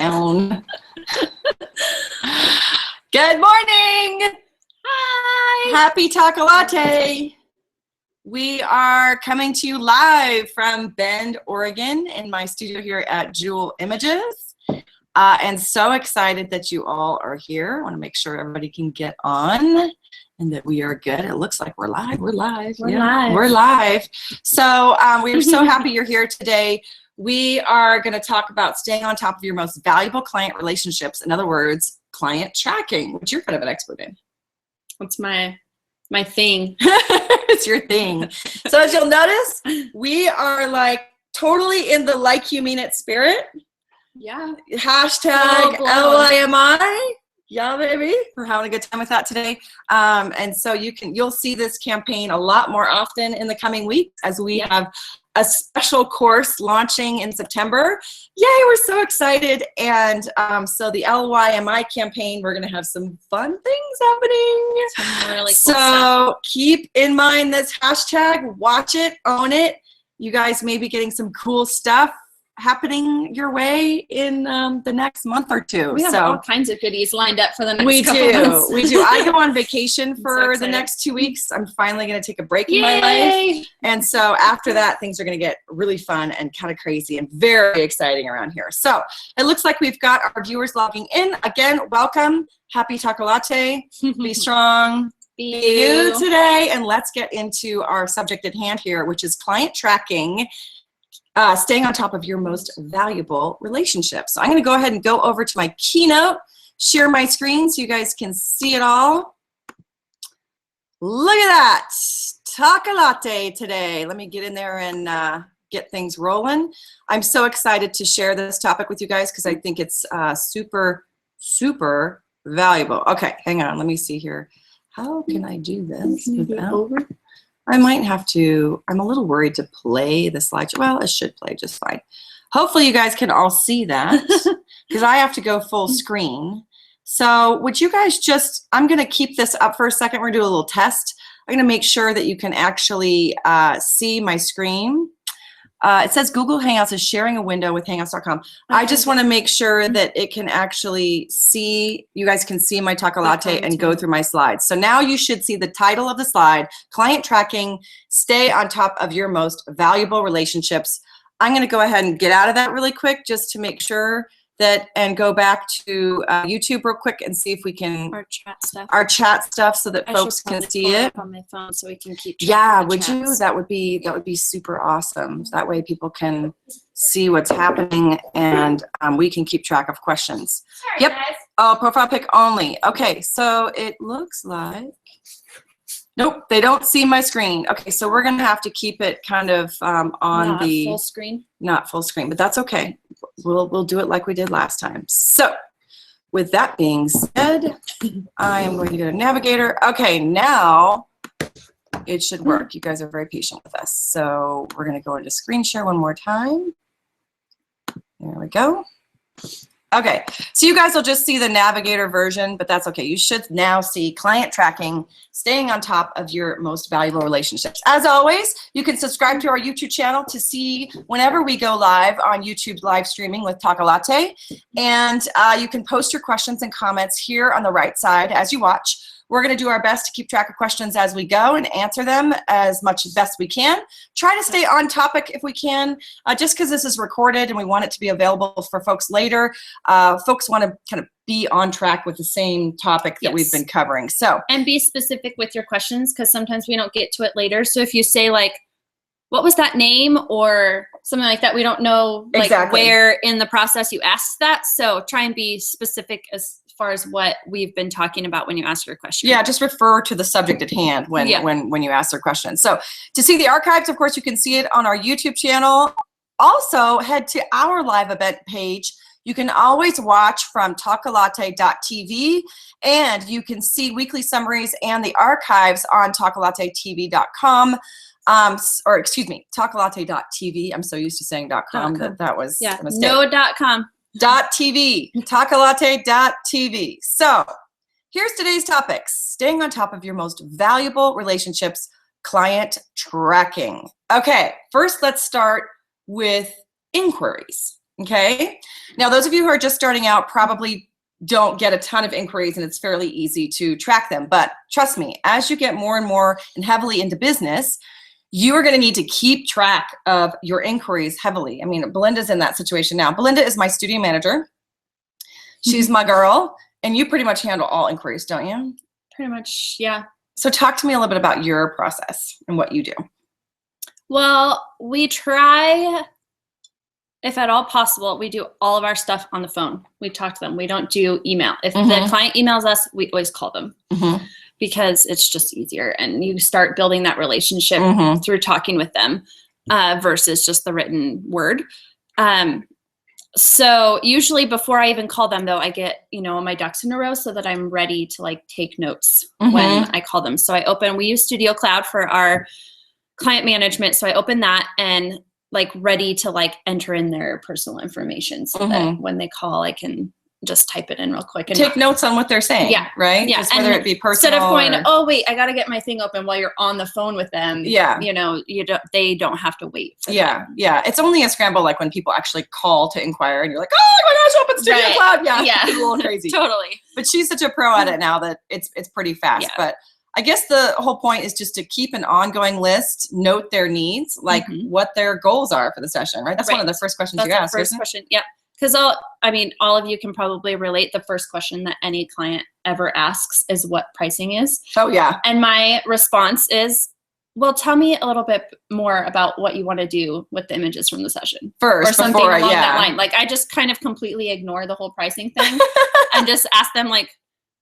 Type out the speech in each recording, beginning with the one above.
down. Good morning. Hi. Happy Talk-A-Latte. We are coming to you live from Bend, Oregon in my studio here at Jewel Images. And so excited that you all are here. I want to make sure everybody can get on and that we are good. It looks like we're live. We're live. We're live. So we're so happy you're here today. We are going to talk about staying on top of your most valuable client relationships. In other words, client tracking, which you're kind of an expert in. That's my thing. It's your thing. So as you'll notice, we are like totally in the like you mean it spirit. Yeah. Hashtag LYMI. Yeah, baby. We're having a good time with that today. And so you'll see this campaign a lot more often in the coming weeks as we have a special course launching in September. Yay, we're so excited. And so the LYMI campaign, we're going to have some fun things happening. Some really cool stuff. Keep in mind this hashtag, watch it, own it. You guys may be getting some cool stuff happening your way in the next month or two. We have all kinds of goodies lined up for the next couple months. We do. I go on vacation for the next 2 weeks. I'm finally going to take a break in my life. And so after that, things are going to get really fun and kind of crazy and very exciting around here. So it looks like we've got our viewers logging in. Again, welcome. Happy Talk-A-Latte. Be strong. Be you today. And let's get into our subject at hand here, which is client tracking. Staying on top of your most valuable relationships. So I'm going to go ahead and go over to my keynote, share my screen so you guys can see it all. Look at that. Talk-A-Latte today. Let me get in there and get things rolling. I'm so excited to share this topic with you guys because I think it's super, super valuable. Okay, hang on. Let me see here. How can I do this without... I might have to, I'm a little worried to play the slideshow. Well, it should play just fine. Hopefully you guys can all see that because I have to go full screen. So would you guys just, I'm going to keep this up for a second. We're going to do a little test. I'm going to make sure that you can actually see my screen. It says Google Hangouts is sharing a window with Hangouts.com. I just want to make sure that it can actually see, you guys can see my Talk-A-Latte and go through my slides. So now you should see the title of the slide, Client Tracking, Stay on Top of Your Most Valuable Relationships. I'm going to go ahead and get out of that really quick just to make sure that, and go back to YouTube real quick and see if we can our chat stuff so that folks can see it on my phone so we can keep would you? That would be super awesome. That way people can see what's happening and we can keep track of questions. Sorry, guys. Oh, profile pic only. Okay, so it looks like nope, they don't see my screen. Okay, so we're gonna have to keep it kind of on not the full screen. Not full screen, but that's okay. We'll do it like we did last time. So with that being said, I am going to go to Navigator. Okay, now it should work. You guys are very patient with us. So we're going to go into screen share one more time. There we go. Okay, so you guys will just see the Navigator version, but that's okay. You should now see client tracking, staying on top of your most valuable relationships. As always, you can subscribe to our YouTube channel to see whenever we go live on YouTube live streaming with Talk-A-Latte. And you can post your questions and comments here on the right side as you watch. We're going to do our best to keep track of questions as we go and answer them as much as best we can. Try to stay on topic if we can, just because this is recorded and we want it to be available for folks later. Folks want to kind of be on track with the same topic that we've been covering. So, and be specific with your questions because sometimes we don't get to it later. So if you say like, what was that name or something like that, we don't know like where in the process you asked that. So try and be specific as far as what we've been talking about when you ask your question. Yeah, just refer to the subject at hand when you ask their question. So to see the archives, of course, you can see it on our YouTube channel. Also, head to our live event page. You can always watch from Talk-A-Latte.tv, and you can see weekly summaries and the archives on Talk-A-Latte.tv.com. Or excuse me, Talk-A-Latte.tv. I'm so used to saying .com that was a mistake. No .com. .tv, Talk-A-Latte.tv. So here's today's topics. Staying on top of your most valuable relationships, client tracking. Okay, first let's start with inquiries. Okay. Now, those of you who are just starting out probably don't get a ton of inquiries, and it's fairly easy to track them. But trust me, as you get more and more and heavily into business, you are going to need to keep track of your inquiries heavily. I mean, Belinda's in that situation now. Belinda is my studio manager. She's my girl, and you pretty much handle all inquiries, don't you? Pretty much, yeah. So talk to me a little bit about your process and what you do. Well, we try, if at all possible, we do all of our stuff on the phone. We talk to them. We don't do email. If the client emails us, we always call them because it's just easier. And you start building that relationship through talking with them versus just the written word. So usually before I even call them, though, I get, my ducks in a row so that I'm ready to like take notes when I call them. So we use Studio Cloud for our client management. So I open that and like ready to like enter in their personal information so that when they call, I can just type it in real quick and take notes on what they're saying. Yeah. Right. Yeah. Just whether it be personal. Instead of going, oh wait, I got to get my thing open while you're on the phone with them. Yeah. They don't have to wait. For that. Yeah. It's only a scramble like when people actually call to inquire and you're like, oh my gosh, open Studio Cloud. Yeah. Yeah. It's a little crazy. Totally. But she's such a pro at it now that it's pretty fast. Yeah. But I guess the whole point is just to keep an ongoing list, note their needs, like what their goals are for the session, right? That's one of the first questions you ask. First question. Yeah. Because all of you can probably relate. The first question that any client ever asks is what pricing is. Oh, yeah. And my response is, well, tell me a little bit more about what you want to do with the images from the session. First, or something along that line. Like I just kind of completely ignore the whole pricing thing and just ask them like,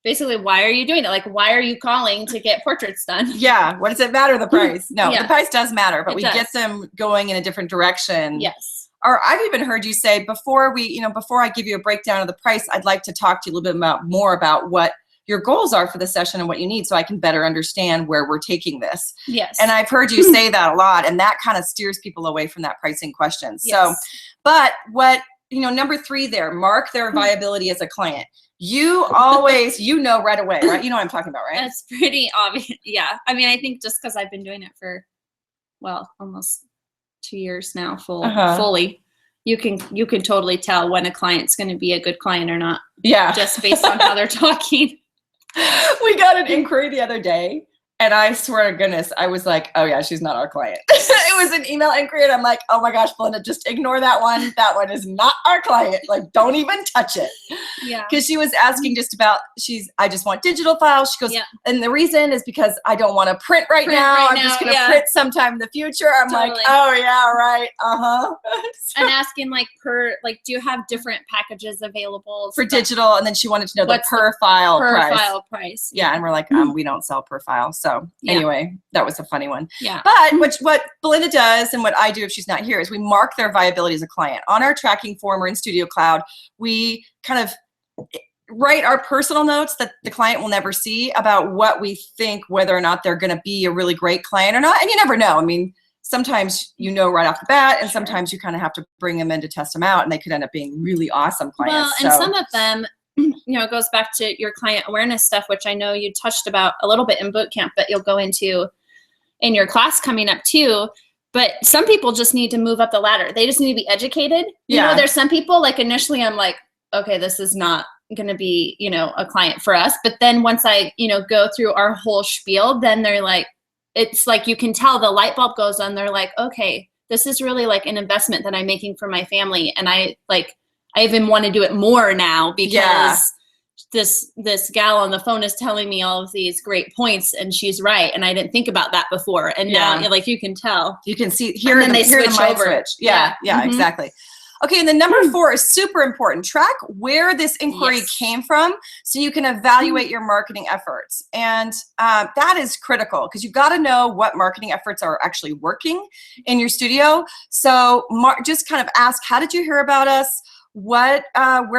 basically, why are you doing it? Like, why are you calling to get portraits done? Yeah. What does it matter, the price? No, the price does matter, but we get them going in a different direction. Yes. Or I've even heard you say before I give you a breakdown of the price, I'd like to talk to you a little bit more about what your goals are for the session and what you need so I can better understand where we're taking this. Yes. And I've heard you say that a lot, and that kind of steers people away from that pricing question. Yes. So, but what, number 3 there, mark their viability as a client. You always, right away, right? You know what I'm talking about, right? That's pretty obvious. Yeah. I mean, I think just because I've been doing it for, almost 2 years now, fully, you can totally tell when a client's going to be a good client or not. Yeah. Just based on how they're talking. We got an inquiry the other day, and I swear to goodness, I was like, oh yeah, she's not our client. It was an email inquiry, and I'm like, oh my gosh, Belinda, just ignore that one. That one is not our client. Like, don't even touch it. Yeah. Because she was asking just about, I just want digital files. She goes, and the reason is because I don't want to print right now. I'm just going to print sometime in the future. I'm like, oh yeah, right. And asking do you have different packages available for digital? And then she wanted to know the per file price. Yeah. And we're like, we don't sell per file. So anyway, that was a funny one. Yeah. But what Belinda does and what I do if she's not here is we mark their viability as a client. On our tracking form or in Studio Cloud, we kind of write our personal notes that the client will never see about what we think, whether or not they're going to be a really great client or not. And you never know. I mean, sometimes right off the bat, and sometimes you kind of have to bring them in to test them out, and they could end up being really awesome clients. Well, and some of them, it goes back to your client awareness stuff, which I know you touched about a little bit in boot camp, but you'll go into in your class coming up too. But some people just need to move up the ladder. They just need to be educated. There's some people, like initially I'm like, okay, this is not going to be, a client for us. But then once I, go through our whole spiel, then they're like, it's like you can tell the light bulb goes on. They're like, okay, this is really like an investment that I'm making for my family. And I even want to do it more now because this gal on the phone is telling me all of these great points and she's right. And I didn't think about that before. And now you can tell. You can see here and then they switch over. Yeah, exactly. Okay, and then number 4 is super important. Track where this inquiry came from so you can evaluate your marketing efforts. And that is critical because you've got to know what marketing efforts are actually working in your studio. So just kind of ask, how did you hear about us? Where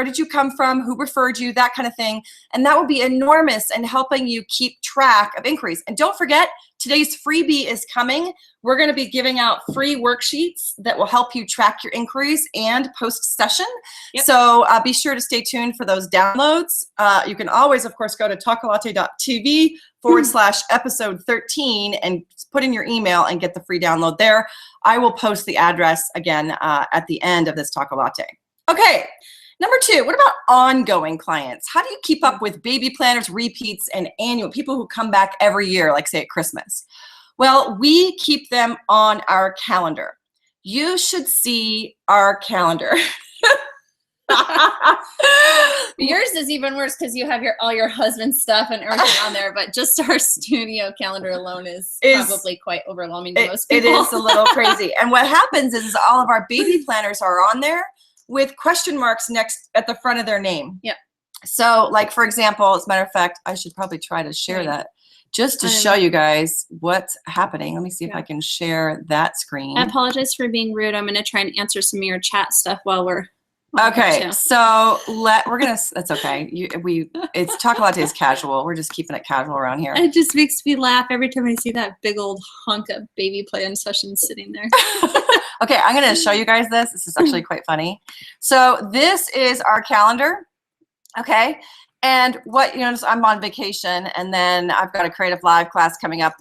did you come from? Who referred you? That kind of thing. And that will be enormous in helping you keep track of inquiries. And don't forget, today's freebie is coming. We're going to be giving out free worksheets that will help you track your inquiries and post-session. Yep. So be sure to stay tuned for those downloads. You can always, of course, go to talkalatte.tv/episode 13 and put in your email and get the free download there. I will post the address again at the end of this Talk-A-Latte. Okay. Number 2, what about ongoing clients? How do you keep up with baby planners, repeats, and annual people who come back every year, like say at Christmas? Well, we keep them on our calendar. You should see our calendar. Yours is even worse because you have all your husband's stuff and everything on there, but just our studio calendar alone is probably quite overwhelming to most people. It is a little crazy. And what happens is all of our baby planners are on there with question marks next at the front of their name. Yeah. So like, for example, as a matter of fact, I should probably try to share that just to show you guys what's happening. Let me see if I can share that screen. I apologize for being rude. I'm going to try and answer some of your chat stuff while we're okay. So that's okay. It's Talk-A-Latte is casual. We're just keeping it casual around here. It just makes me laugh every time I see that big old hunk of baby plan session sitting there. Okay, I'm going to show you guys this. This is actually quite funny. So this is our calendar, okay? And I'm on vacation, and then I've got a Creative Live class coming up.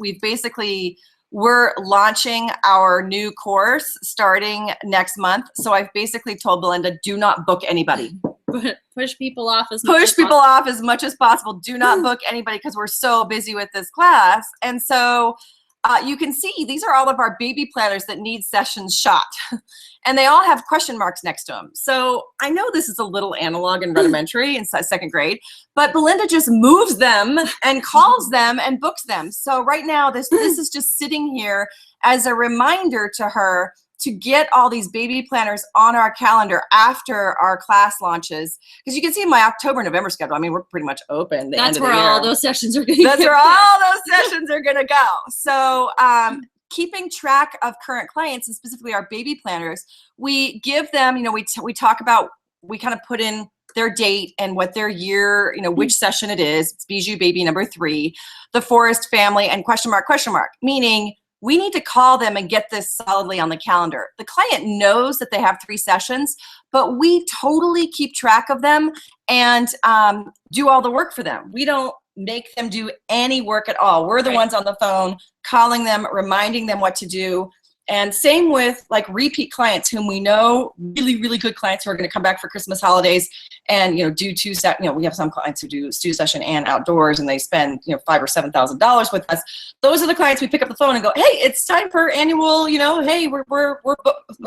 We're launching our new course starting next month. So I've basically told Belinda, do not book anybody. Push people off as much as possible. Do not book anybody because we're so busy with this class. And so you can see these are all of our baby planners that need sessions shot. And they all have question marks next to them. So I know this is a little analog and rudimentary in 2nd grade, but Belinda just moves them and calls them and books them. So right now, this is just sitting here as a reminder to her to get all these baby planners on our calendar after our class launches. Because you can see my October, November schedule. I mean, we're pretty much open. That's where all those sessions are going to go. That's where all those sessions are going to go. So keeping track of current clients, and specifically our baby planners, we give them, we talk about, we kind of put in their date and what their year, which session it is. It's Bijou baby number 3, the Forest family, and question mark, meaning we need to call them and get this solidly on the calendar. The client knows that they have 3 sessions, but we totally keep track of them and do all the work for them. We don't make them do any work at all. We're the ones on the phone calling them, reminding them what to do. And same with like repeat clients whom we know, really, really good clients who are going to come back for Christmas holidays and, do 2 we have some clients who do studio session and outdoors and they spend, $5,000 or $7,000 with us. Those are the clients we pick up the phone and go, hey, it's time for annual, hey, we're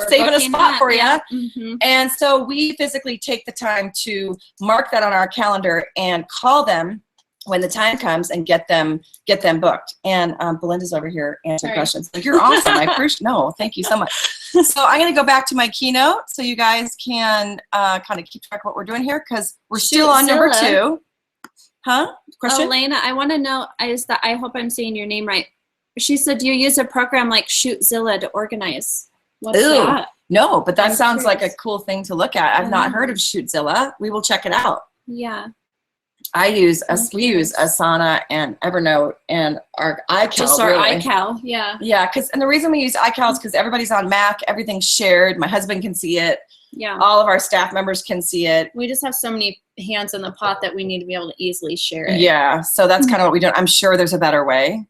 saving a spot for you. Yeah. Mm-hmm. And so we physically take the time to mark that on our calendar and call them when the time comes and get them booked. And Belinda's over here answering questions. Like, you're awesome. I appreciate. No, thank you so much. So I'm going to go back to my keynote so you guys can kind of keep track of what we're doing here because we're still on number 2. Huh? Question? Elena, I want to know. I hope I'm saying your name right. She said, do you use a program like Shootzilla to organize? What's that? No, but that sounds like a cool thing to look at. I've not heard of Shootzilla. We will check it out. Yeah. We use Asana and Evernote and our iCal. Just our iCal, yeah. Yeah, and the reason we use iCal is because everybody's on Mac, everything's shared. My husband can see it. Yeah. All of our staff members can see it. We just have so many hands in the pot that we need to be able to easily share it. Yeah, so that's kind of what we do. I'm sure there's a better way.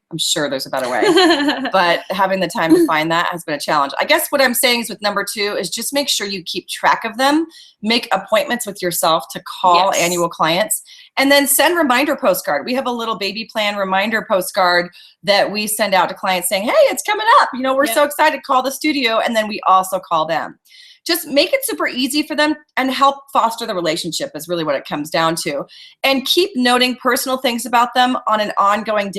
But having the time to find that has been a challenge. I guess what I'm saying is with number 2 is just make sure you keep track of them. Make appointments with yourself to call annual clients. And then send reminder postcard. We have a little baby plan reminder postcard that we send out to clients saying, hey, it's coming up. We're so excited. Call the studio. And then we also call them. Just make it super easy for them and help foster the relationship is really what it comes down to. And keep noting personal things about them on an ongoing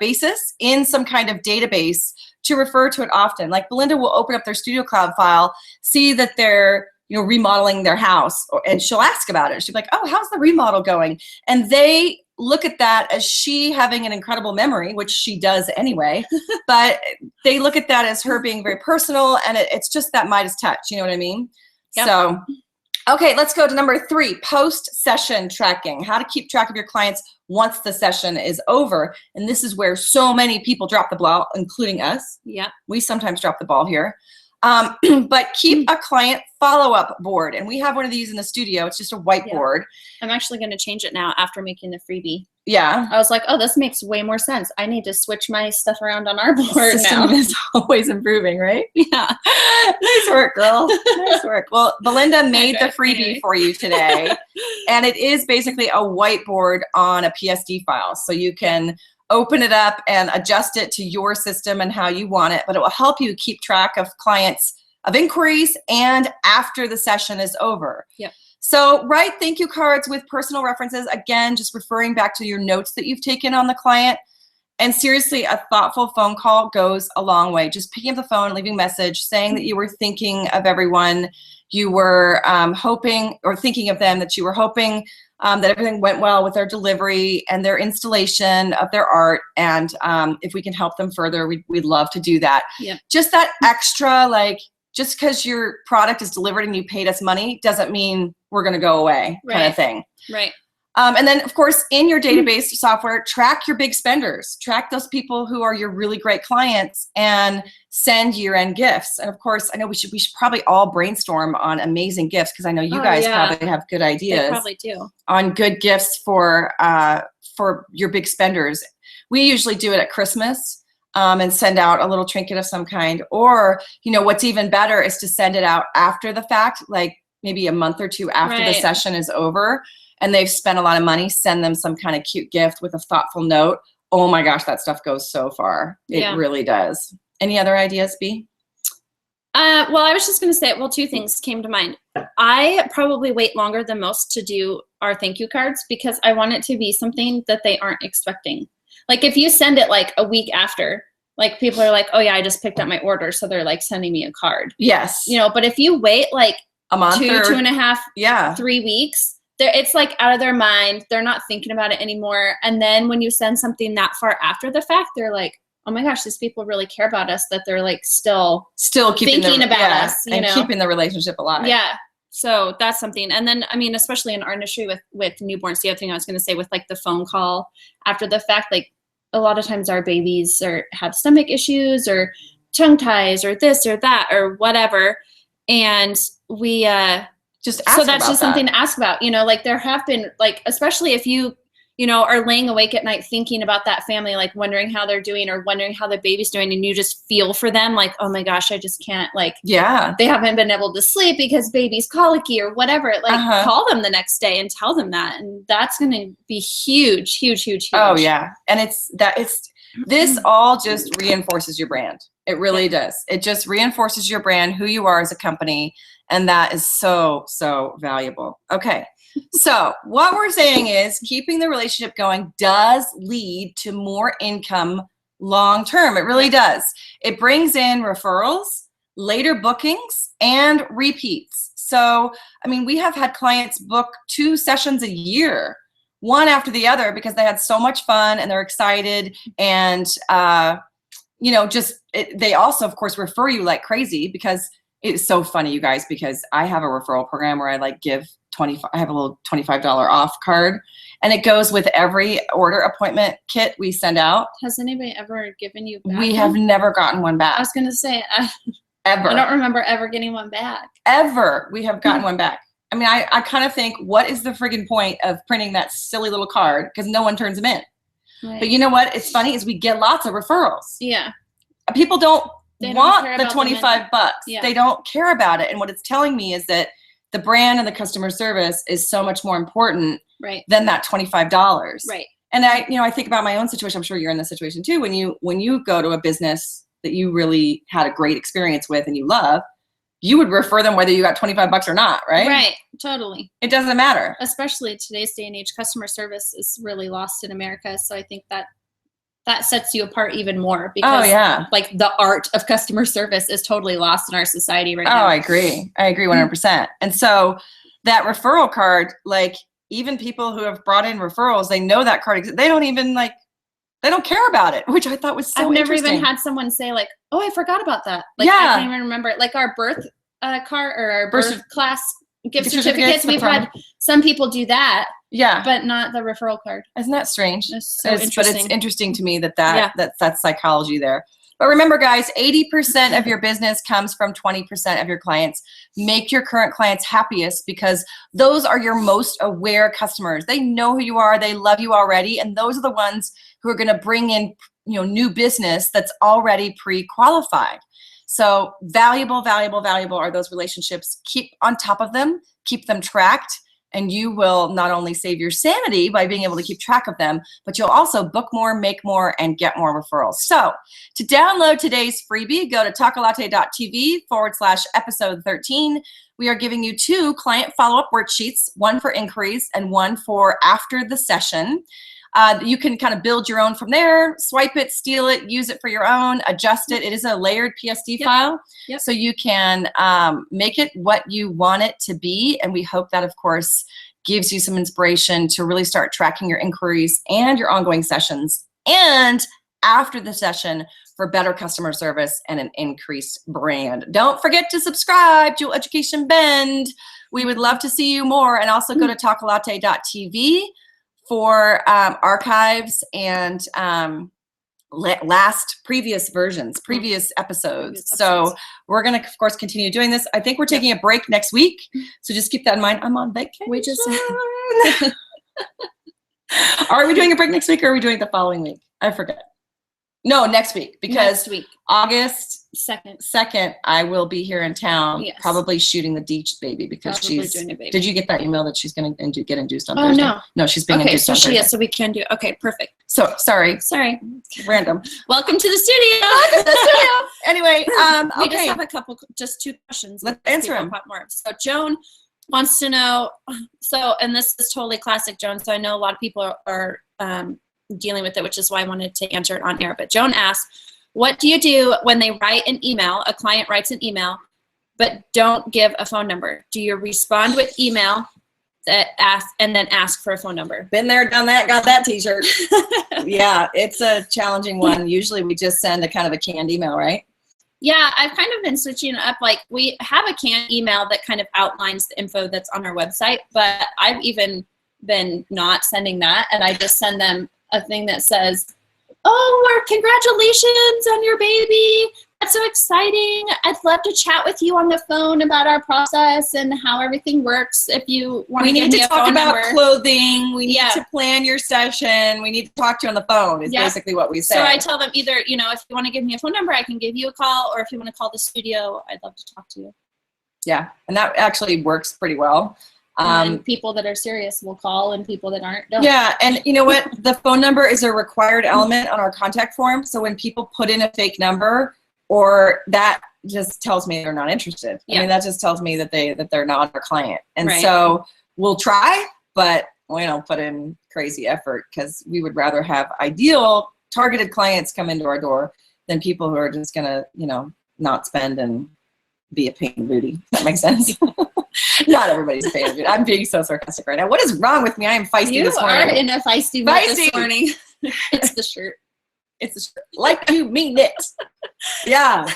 basis in some kind of database to refer to it often. Like Belinda will open up their Studio Cloud file, see that they're remodeling their house, and she'll ask about it. She'll be like, oh, how's the remodel going? And they look at that as she having an incredible memory, which she does anyway, but they look at that as her being very personal, and it's just that Midas touch, you know what I mean? Yep. So, okay, let's go to number 3, post-session tracking, how to keep track of your clients once the session is over. And this is where so many people drop the ball, including us. Yeah. We sometimes drop the ball here. But keep a client follow-up board. And we have one of these in the studio. It's just a whiteboard. I'm actually going to change it now after making the freebie. Yeah. I was like, oh, this makes way more sense. I need to switch my stuff around on our board System now. is always improving, right? Yeah. Nice work, girl. Nice work. Well, Belinda made the freebie for you today. And it is basically a whiteboard on a PSD file. So you can open it up and adjust it to your system and how you want it. But it will help you keep track of clients, of inquiries, and after the session is over. Yep. So write thank you cards with personal references. Again, just referring back to your notes that you've taken on the client. And seriously, a thoughtful phone call goes a long way. Just picking up the phone, leaving a message, saying that you were thinking of everyone, you were hoping, or thinking of them, that you were hoping that everything went well with their delivery and their installation of their art. And if we can help them further, we'd love to do that. Yep. Just that extra, like, just because your product is delivered and you paid us money doesn't mean we're going to go away, kind of thing. Right. And then, of course, in your database software, track your big spenders. Track those people who are your really great clients and send year-end gifts. And of course, I know we should probably all brainstorm on amazing gifts, because I know you guys probably have good ideas. They probably do. On good gifts for your big spenders. We usually do it at Christmas. And send out a little trinket of some kind. Or, you know, what's even better is to send it out after the fact, like maybe a month or two after the session is over and they've spent a lot of money. Send them some kind of cute gift with a thoughtful note. Oh my gosh, that stuff goes so far. It really does. Any other ideas, B? Well, I was just going to say, well, two things came to mind. I probably wait longer than most to do our thank you cards because I want it to be something that they aren't expecting. Like if you send it like a week after, like people are like, oh yeah, I just picked up my order. So they're like sending me a card. Yes. You know, but if you wait like a month, 2.5, 3 weeks, it's like out of their mind. They're not thinking about it anymore. And then when you send something that far after the fact, they're like, oh my gosh, these people really care about us, that they're like still thinking about us, you know? Keeping the relationship alive. Yeah. So that's something. And then, I mean, especially in our industry with newborns, the other thing I was going to say with like the phone call after the fact, like a lot of times our babies have stomach issues or tongue ties or this or that or whatever. And we just ask so that's about just something to ask about, you know, like there have been like, especially if you know, are laying awake at night thinking about that family, like wondering how they're doing or wondering how the baby's doing, and you just feel for them like, oh my gosh, I just can't, like, they haven't been able to sleep because baby's colicky or whatever. Like call them the next day and tell them that. And that's going to be huge, huge, huge, huge. Oh yeah. And this all just reinforces your brand. It really does. It just reinforces your brand, who you are as a company. And that is so, so valuable. Okay. So what we're saying is keeping the relationship going does lead to more income long-term. It really does. It brings in referrals, later bookings, and repeats. So, I mean, we have had clients book 2 sessions a year, one after the other, because they had so much fun and they're excited. And, you know, they also, of course, refer you like crazy, because it's so funny, you guys, because I have a referral program where I like give I have a little $25 off card, and it goes with every order appointment kit we send out. Has anybody ever given you back? We have never gotten one back. I was going to say, ever. I don't remember ever getting one back. Ever. We have gotten one back. I mean, I kind of think, what is the friggin' point of printing that silly little card? Because no one turns them in. Right. But you know what? It's funny is we get lots of referrals. Yeah. People don't want the 25 bucks. Yeah. They don't care about it. And what it's telling me is that the brand and the customer service is so much more important than that $25. Right. And I think about my own situation. I'm sure you're in this situation too. When you go to a business that you really had a great experience with and you love, you would refer them whether you got 25 bucks or not, right? Right. Totally. It doesn't matter. Especially today's day and age, customer service is really lost in America. So I think that sets you apart even more, because like the art of customer service is totally lost in our society right now. Oh, I agree 100%. And so that referral card, like even people who have brought in referrals, they know that card exists. They don't even they don't care about it, which I thought was so interesting. I've never even had someone say like, oh, I forgot about that. Like I can't even remember it. Like our birth card or our birth class gift certificates. We've had some people do that. Yeah. But not the referral card. Isn't that strange? It's so interesting. But it's interesting to me that's psychology there. But remember, guys, 80% of your business comes from 20% of your clients. Make your current clients happiest, because those are your most aware customers. They know who you are. They love you already. And those are the ones who are going to bring in, new business that's already pre-qualified. So valuable, valuable, valuable are those relationships. Keep on top of them. Keep them tracked. And you will not only save your sanity by being able to keep track of them, but you'll also book more, make more, and get more referrals. So to download today's freebie, go to talkalatte.tv/episode 13. We are giving you 2 client follow-up worksheets, one for inquiries and one for after the session. You can kind of build your own from there, swipe it, steal it, use it for your own, adjust it. It is a layered PSD file, so you can make it what you want it to be. And we hope that, of course, gives you some inspiration to really start tracking your inquiries and your ongoing sessions, and after the session for better customer service and an increased brand. Don't forget to subscribe to Education Bend. We would love to see you more. And also go to talkalatte.tv for archives and previous versions, previous episodes. So we're going to, of course, continue doing this. I think we're taking a break next week. So just keep that in mind. I'm on vacation. We just Are we doing a break next week, or are we doing it the following week? I forget. No, next week, because next week. August 2nd, I will be here in town, yes. probably shooting the Deech baby, because probably she's. doing a baby. Did you get that email that she's going to get induced on Thursday? No. No, she's being induced on Thursday. Okay, so we can do. Okay, perfect. So sorry, random. Welcome to the studio. Anyway, we just have just 2 questions. Let's answer them. More. So Joan wants to know. So, and this is totally classic, Joan. So I know a lot of people are dealing with it, which is why I wanted to answer it on air. But Joan asks, what do you do when they write an email, a client writes an email, but don't give a phone number? Do you respond with email that and then ask for a phone number? Been there, done that, got that t-shirt. Yeah, it's a challenging one. Usually we just send a kind of a canned email, right? Yeah, I've kind of been switching it up. Like, we have a canned email that kind of outlines the info that's on our website, but I've even been not sending that, and I just send them a thing that says, "Oh, congratulations on your baby. That's so exciting. I'd love to chat with you on the phone about our process and how everything works. If you want to give me a phone number." We need to talk about clothing. We need to plan your session. We need to talk to you on the phone is basically what we say. So I tell them either, if you want to give me a phone number, I can give you a call, or if you want to call the studio, I'd love to talk to you. Yeah, and that actually works pretty well. And people that are serious will call, and people that aren't don't. Yeah, and you know what? The phone number is a required element on our contact form. So when people put in a fake number, or that just tells me they're not interested. I mean, that just tells me that they're not our client. And so we'll try, but we don't put in crazy effort, because we would rather have ideal targeted clients come into our door than people who are just gonna, not spend and be a pain in the booty. That makes sense. Not everybody's a pain in the booty. I'm being so sarcastic right now. What is wrong with me? I am feisty this morning. You are in a feisty mood this morning. It's the shirt. It's the shirt. Like you mean it. Yeah.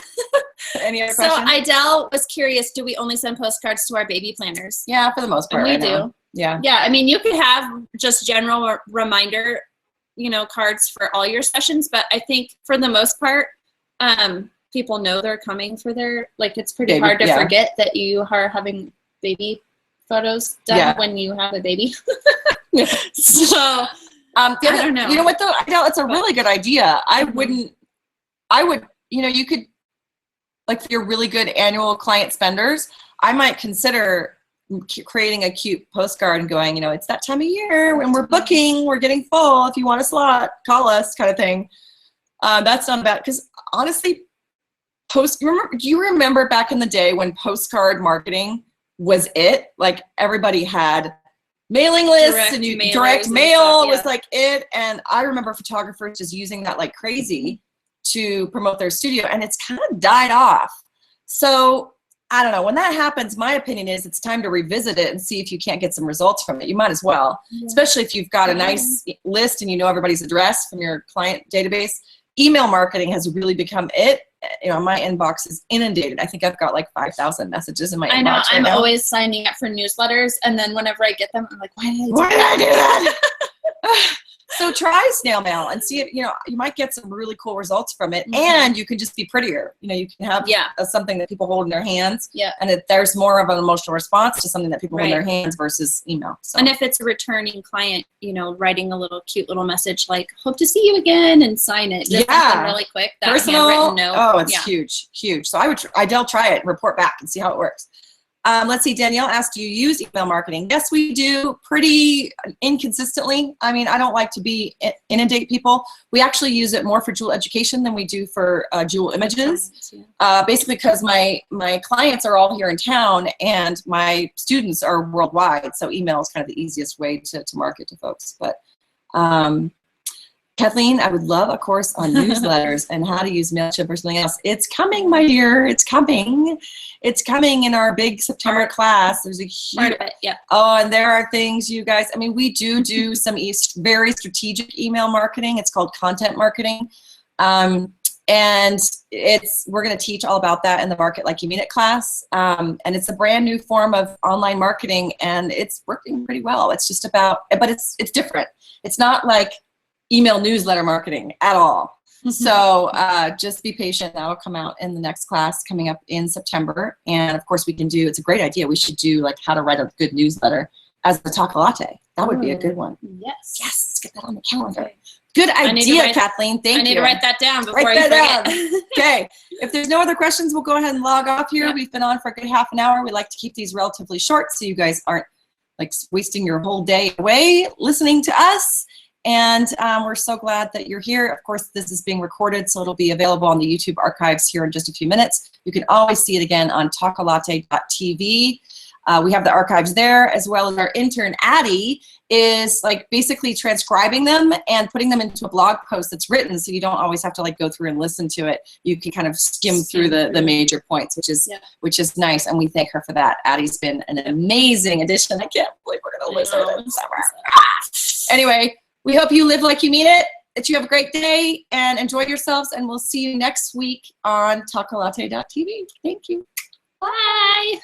Any other questions? So Idell was curious, do we only send postcards to our baby planners? Yeah, for the most part. And we do. Yeah. Yeah, I mean, you could have just general reminder, cards for all your sessions, but I think for the most part, people know they're coming for their, it's pretty hard to forget that you are having baby photos done when you have a baby. So, I don't know. You know what though? It's a really good idea. I would, you could, for your really good annual client spenders, I might consider creating a cute postcard and going, it's that time of year when we're booking, we're getting full. If you want a slot, call us, kind of thing. That's not bad, because honestly, do you remember back in the day when postcard marketing was it? Everybody had mailing lists and direct mail was it. And I remember photographers just using that like crazy to promote their studio, and it's kind of died off. So I don't know, when that happens, my opinion is it's time to revisit it and see if you can't get some results from it. You might as well, especially if you've got a nice list and you know everybody's address from your client database. Email marketing has really become it. My inbox is inundated. I think I've got 5,000 messages in my inbox. I know. Right I'm now. always signing up for newsletters, and then whenever I get them, I'm like, why did I do that? So try snail mail and see if, you might get some really cool results from it. And you can just be prettier. You can have something that people hold in their hands. Yeah. And there's more of an emotional response to something that people hold in their hands versus email. So. And if it's a returning client, writing a little cute little message like, hope to see you again, and sign it. Just something really quick. That personal handwritten note. Oh, it's huge. So I'll try it, report back and see how it works. Let's see, Danielle asked, do you use email marketing? Yes, we do, pretty inconsistently. I mean, I don't like to inundate people. We actually use it more for Jewel education than we do for Jewel images. Basically because my clients are all here in town and my students are worldwide. So email is kind of the easiest way to market to folks. But Kathleen, I would love a course on newsletters and how to use MailChimp or something else. It's coming, my dear. It's coming. It's coming in our big September class. There's a huge part of it, yeah. Oh, and there are things, you guys. I mean, we do some very strategic email marketing. It's called content marketing, and we're going to teach all about that in the Market Like You Mean It class. And it's a brand new form of online marketing, and it's working pretty well. It's just but it's different. It's not like email newsletter marketing at all. So just be patient. That will come out in the next class coming up in September. And of course it's a great idea. We should do like how to write a good newsletter as the Talk-A-Latte. That would be a good one. Yes. Yes, let's get that on the calendar. Okay. Good idea, Kathleen. Thank you. I need to write that down before I forget. Okay. If there's no other questions, we'll go ahead and log off here. We've been on for a good half an hour. We like to keep these relatively short so you guys aren't like wasting your whole day away listening to us. And we're so glad that you're here. Of course, this is being recorded, so it'll be available on the YouTube archives here in just a few minutes. You can always see it again on Talk-A-Latte.tv. We have the archives there, as well as our intern, Addie, is like basically transcribing them and putting them into a blog post that's written, so you don't always have to like go through and listen to it. You can kind of skim through the major points, which is nice, and we thank her for that. Addie's been an amazing addition. I can't believe we're going to lose her this summer. Anyway. We hope you live like you mean it, that you have a great day, and enjoy yourselves, and we'll see you next week on Talk-A-Latte.tv. Thank you. Bye.